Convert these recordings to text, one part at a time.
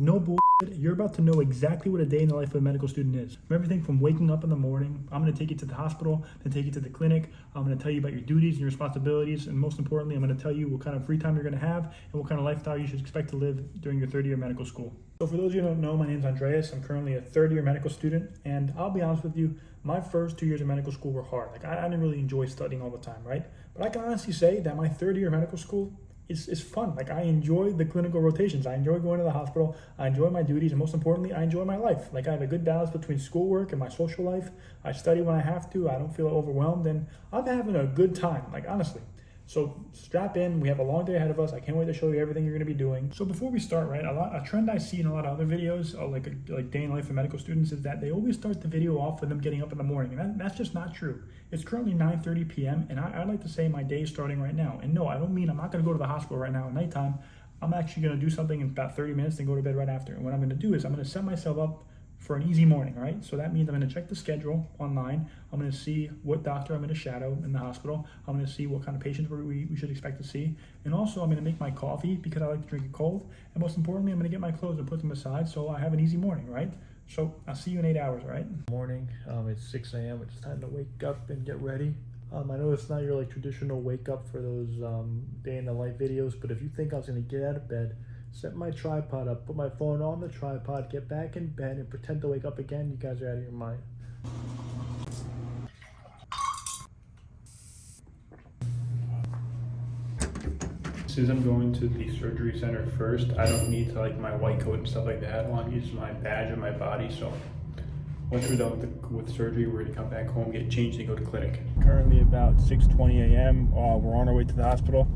No bullshit. You're about to know exactly what a day in the life of a medical student is. From everything from waking up in the morning, I'm going to take you to the hospital, then take you to the clinic. I'm going to tell you about your duties and your responsibilities, and most importantly, I'm going to tell you what kind of free time you're going to have and what kind of lifestyle you should expect to live during your third year medical school. So for those of you who don't know, my name is Andreas. I'm currently a third year medical student, and I'll be honest with you, my first 2 years of medical school were hard. I didn't really enjoy studying all the time, right? But I can honestly say that my third year of medical school is fun. I enjoy the clinical rotations. I enjoy going to the hospital. I enjoy my duties, and most importantly, I enjoy my life. I have a good balance between schoolwork and my social life. I study when I have to. I don't feel overwhelmed, and I'm having a good time, honestly. So strap in. We have a long day ahead of us. I can't wait to show you everything you're going to be doing. So before we start, right, a trend I see in a lot of other videos, like day in life of medical students, is that they always start the video off with them getting up in the morning, and that's just not true. It's currently 9:30 p.m. and I'd like to say my day is starting right now. And no, I don't mean I'm not going to go to the hospital right now at nighttime. I'm actually going to do something in about 30 minutes and go to bed right after. And what I'm going to do is I'm going to set myself up for an easy morning, right? So that means I'm going to check the schedule online. I'm going to see what doctor I'm going to shadow in the hospital. I'm going to see what kind of patients we should expect to see. And also I'm going to make my coffee because I like to drink it cold. And most importantly, I'm going to get my clothes and put them aside so I have an easy morning, right? So I'll see you in 8 hours, right? Morning, it's 6 a.m. It's time to wake up and get ready. I know it's not your traditional wake up for those day in the life videos, but if you think I was going to get out of bed, set my tripod up, put my phone on the tripod, get back in bed, and pretend to wake up again, you guys are out of your mind. Since I'm going to the surgery center first, I don't need to my white coat and stuff like that. I want to use my badge on my body. So once we're done with surgery, we're going to come back home, get changed, and go to clinic. Currently about 6:20 a.m. We're on our way to the hospital.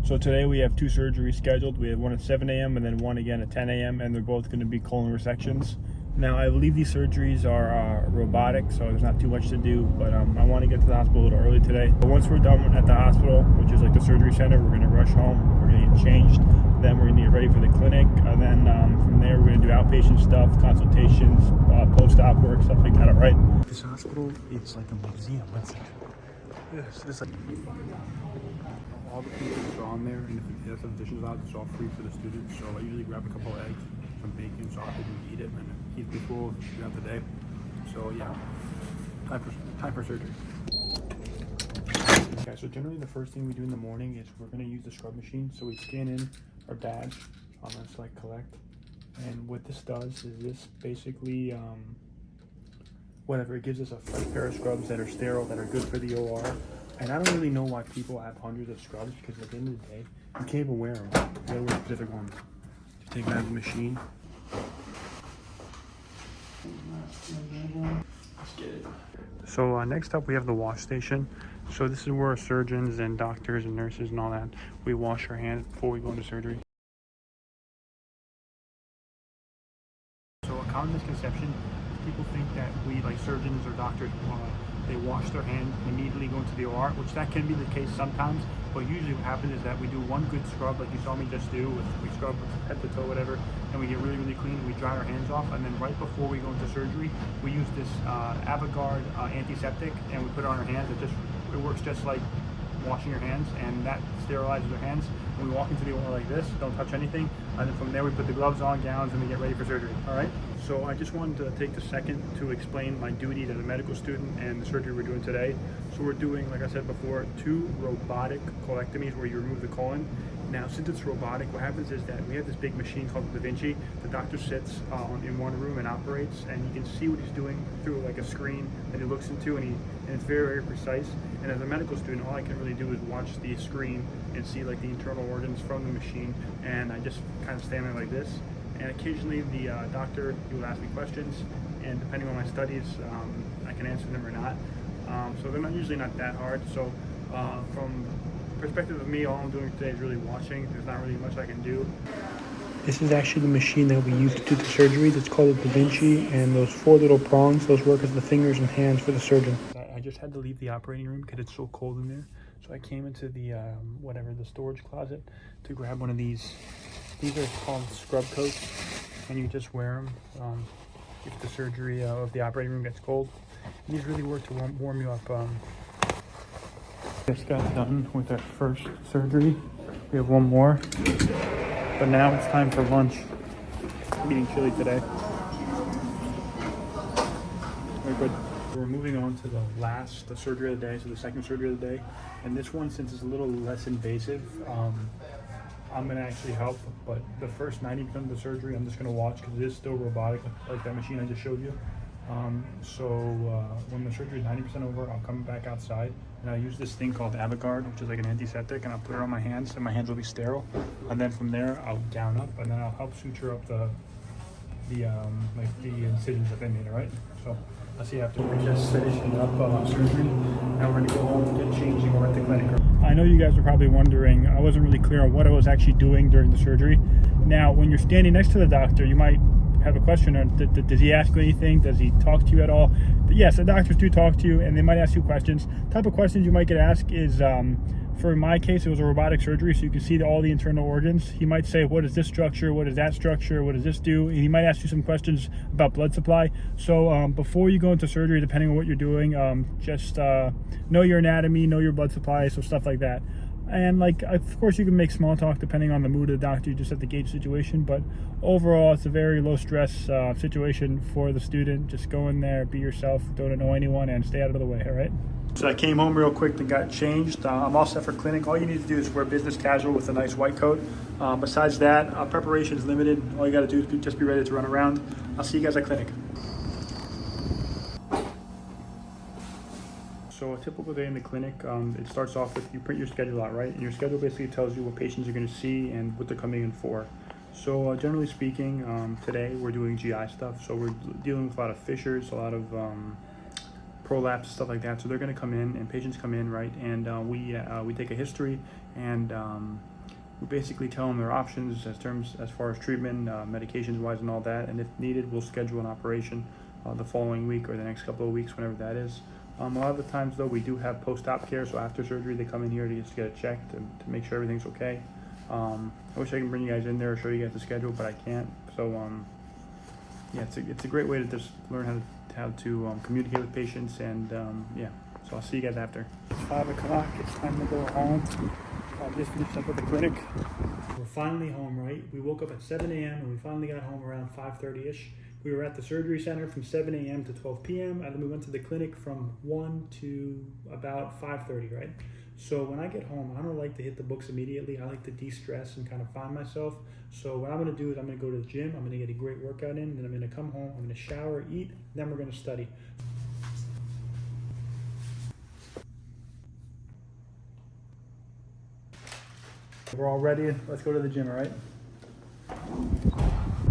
So today we have 2 surgeries scheduled. We have one at 7 a.m. and then one again at 10 a.m. and they're both going to be colon resections. Now I believe these surgeries are robotic, so there's not too much to do, but I want to get to the hospital a little early today. But once we're done at the hospital, which is the surgery center, we're going to rush home, we're going to get changed, then we're going to get ready for the clinic, and then from there we're going to do outpatient stuff, consultations, post-op work, stuff like that, all right? This hospital, it's like a museum. It's like all the food are on there, and if there's some dishes out, it's all free for the students. So I usually grab a couple of eggs, some bacon, sausage, and eat it, and keep me full throughout the day. So yeah, time for surgery. Okay, so generally the first thing we do in the morning is we're going to use the scrub machine. So we scan in our badge. I'm going to select collect, and what this does is this basically it gives us a fresh pair of scrubs that are sterile, that are good for the OR. And I don't really know why people have hundreds of scrubs, because at the end of the day, you can't even wear them. You gotta wear specific ones. You take them out of the machine. Let's get it. So next up we have the wash station. So this is where surgeons and doctors and nurses and all that, we wash our hands before we go into surgery. So a common misconception, people think that we, surgeons or doctors, they wash their hands and immediately go into the OR, which that can be the case sometimes, but usually what happens is that we do one good scrub like you saw me just do, we scrub head to toe, whatever, and we get really, really clean, and we dry our hands off, and then right before we go into surgery, we use this Avogard antiseptic, and we put it on our hands. It works just like washing your hands, and that sterilizes our hands. And we walk into the OR like this, don't touch anything, and then from there we put the gloves on, gowns, and we get ready for surgery. All right? So I just wanted to take a second to explain my duties as a medical student and the surgery we're doing today. So we're doing, like I said before, 2 robotic colectomies where you remove the colon. Now, since it's robotic, what happens is that we have this big machine called the Da Vinci. The doctor sits in one room and operates, and you can see what he's doing through a screen that he looks into, and it's very, very precise. And as a medical student, all I can really do is watch the screen and see the internal organs from the machine, and I just kind of stand there like this. And occasionally the doctor, he will ask me questions, and depending on my studies, I can answer them or not. So they're usually not that hard. So from perspective of me, all I'm doing today is really watching. There's not really much I can do. This is actually the machine that we use to do the surgery. It's called the Da Vinci, and those 4 little prongs, those work as the fingers and hands for the surgeon. I just had to leave the operating room because it's so cold in there. So I came into the the storage closet to grab one of these. These are called scrub coats, and you just wear them if the surgery of the operating room gets cold. And these really work to warm you up. Just got done with our first surgery. We have one more, but now it's time for lunch. I'm eating chili today. Very good. We're moving on to the surgery of the day, so the second surgery of the day. And this one, since it's a little less invasive, I'm gonna actually help, but the first 90% of the surgery, I'm just gonna watch because it is still robotic, like that machine I just showed you. When the surgery is 90% over, I'll come back outside and I'll use this thing called Avigard, which is like an antiseptic, and I'll put it on my hands, and my hands will be sterile. And then from there, I'll gown up, and then I'll help suture up the incisions that they made. All right. So I'll see you after. We're just finishing up surgery. Now we're gonna go home and get changed and go at the clinic. I know you guys are probably wondering, I wasn't really clear on what I was actually doing during the surgery. Now, when you're standing next to the doctor, you might have a question on, does he ask you anything? Does he talk to you at all? But yes, the doctors do talk to you, and they might ask you questions. The type of questions you might get asked is, for my case, it was a robotic surgery, so you can see all the internal organs. He might say, what is this structure? What is that structure? What does this do? And he might ask you some questions about blood supply. So before you go into surgery, depending on what you're doing, just know your anatomy, know your blood supply, so stuff like that. And of course, you can make small talk depending on the mood of the doctor. You just have to gauge the situation. But overall, it's a very low stress situation for the student. Just go in there, be yourself, don't annoy anyone, and stay out of the way. All right. So I came home real quick and got changed. I'm all set for clinic. All you need to do is wear business casual with a nice white coat. Besides that, preparation is limited. All you got to do is just be ready to run around. I'll see you guys at clinic. So a typical day in the clinic, it starts off with you print your schedule out, right? And your schedule basically tells you what patients you're going to see and what they're coming in for. So generally speaking, today we're doing GI stuff. So we're dealing with a lot of fissures, a lot of prolapse, stuff like that. So they're going to come in, and patients come in, right? And we take a history, and we basically tell them their options as far as treatment, medications wise, and all that. And if needed, we'll schedule an operation the following week or the next couple of weeks, whenever that is. A lot of the times, though, we do have post-op care, so after surgery, they come in here to just get it checked to make sure everything's okay. I wish I can bring you guys in there or show you guys the schedule, but I can't. So, yeah, it's a great way to just learn how to communicate with patients, and yeah. So I'll see you guys after. It's 5 o'clock. It's time to go home. I just finished up with the clinic. We're finally home, right? We woke up at 7 a.m. and we finally got home around 5:30ish. We were at the surgery center from 7 a.m. to 12 p.m. and then we went to the clinic from 1 to about 5:30, right? So when I get home, I don't like to hit the books immediately. I like to de-stress and kind of find myself. So what I'm going to do is I'm going to go to the gym. I'm going to get a great workout in. Then I'm going to come home. I'm going to shower, eat. Then we're going to study. We're all ready. Let's go to the gym, all right?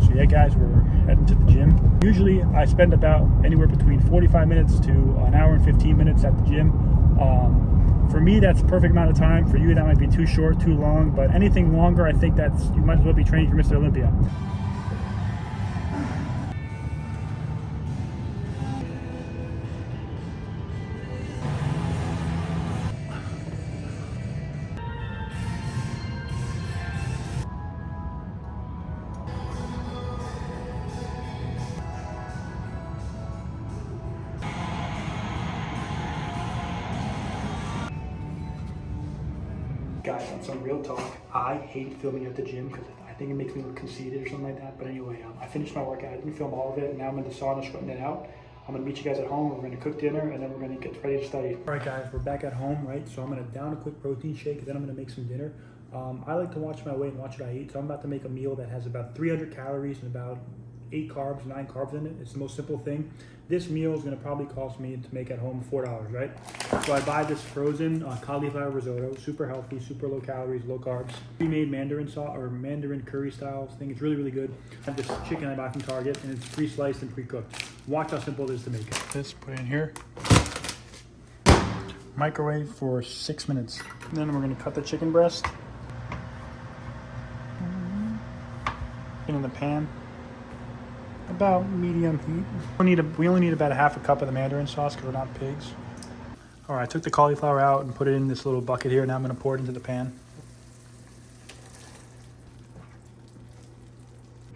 So yeah, guys, we're heading to the gym. Usually I spend about anywhere between 45 minutes to an hour and 15 minutes at the gym. For me, that's the perfect amount of time. For you, that might be too short, too long, but anything longer, I think you might as well be training for Mr. Olympia. Guys, on some real talk, I hate filming at the gym because I think it makes me look conceited or something like that. But anyway, I finished my workout. I didn't film all of it, and now I'm in the sauna sweating it out. I'm gonna meet you guys at home. We're gonna cook dinner, and then we're gonna get ready to study. All right, guys, we're back at home, right? So I'm gonna down a quick protein shake, and then I'm gonna make some dinner. I like to watch my weight and watch what I eat, so I'm about to make a meal that has about 300 calories and about 8 carbs, 9 carbs in it. It's the most simple thing. This meal is going to probably cost me to make at home $4, right? So I buy this frozen cauliflower risotto, super healthy, super low calories, low carbs. Pre-made Mandarin sauce or Mandarin curry style thing. It's really, really good. I have this chicken I buy from Target, and it's pre-sliced and pre-cooked. Watch how simple it is to make. This, put it in here. Microwave for 6 minutes. And then we're going to cut the chicken breast. In the pan. About medium heat. We only need about a half a cup of the Mandarin sauce because we're not pigs. All right, I took the cauliflower out and put it in this little bucket here. Now I'm going to pour it into the pan.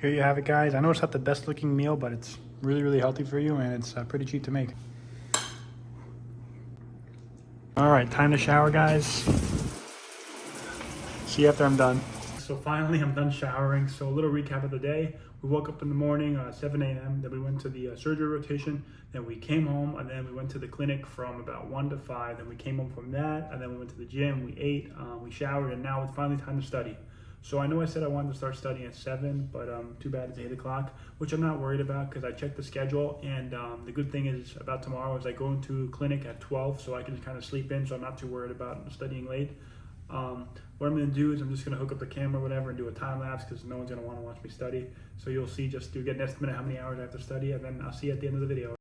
Here you have it, guys. I know it's not the best looking meal, but it's really, really healthy for you, and it's pretty cheap to make. All right, time to shower, guys. See you after I'm done. so finally I'm done showering. So a little recap of the day. We woke up in the morning, 7 a.m. Then we went to the surgery rotation. Then we came home, and then we went to the clinic from about 1 to 5. Then we came home from that, and then we went to the gym. We ate, we showered, and now it's finally time to study. So I know I said I wanted to start studying at 7, but too bad it's 8 o'clock, which I'm not worried about because I checked the schedule. And the good thing is about tomorrow is I go into clinic at 12, so I can just kind of sleep in, so I'm not too worried about studying late. What I'm going to do is I'm just going to hook up the camera or whatever and do a time lapse because no one's going to want to watch me study. So you'll see, just to get an estimate of how many hours I have to study, and then I'll see you at the end of the video.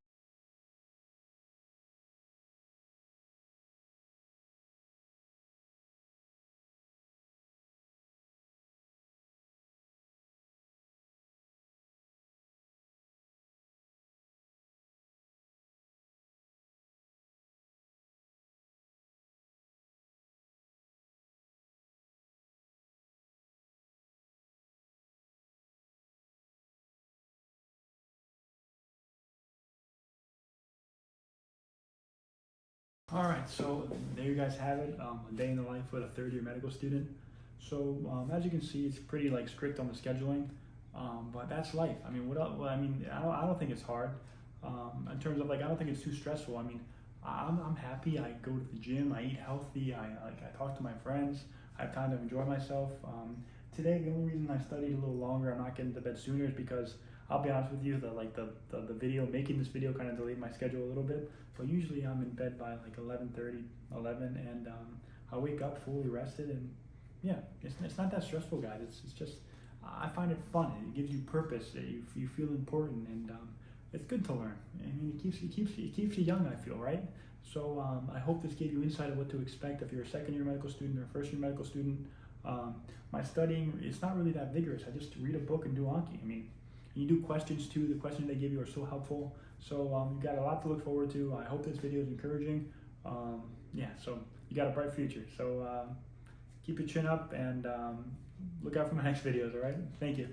All right, so there you guys have it, a day in the life with a third-year medical student. So as you can see, it's pretty like strict on the scheduling, but that's life. I mean, what else? Well, I mean, I don't think it's hard in terms of like I don't think it's too stressful. I mean, I'm happy. I go to the gym. I eat healthy. I talk to my friends. I have time to enjoy myself. Today, the only reason I studied a little longer, I'm not getting to bed sooner, is because I'll be honest with you, the video, making this video kind of delayed my schedule a little bit. But usually I'm in bed by like 11:30, 11, and I wake up fully rested, and yeah, it's not that stressful, guys. It's just I find it fun. It gives you purpose. You feel important, and it's good to learn. I mean, it keeps you young, I feel, right? So I hope this gave you insight of what to expect if you're a second-year medical student or a first-year medical student. My studying, it's not really that vigorous. I just read a book and do Anki. I mean, you do questions too. The questions they give you are so helpful. So you got a lot to look forward to. I hope this video is encouraging. Yeah, so you got a bright future. So keep your chin up and look out for my next videos, all right? Thank you.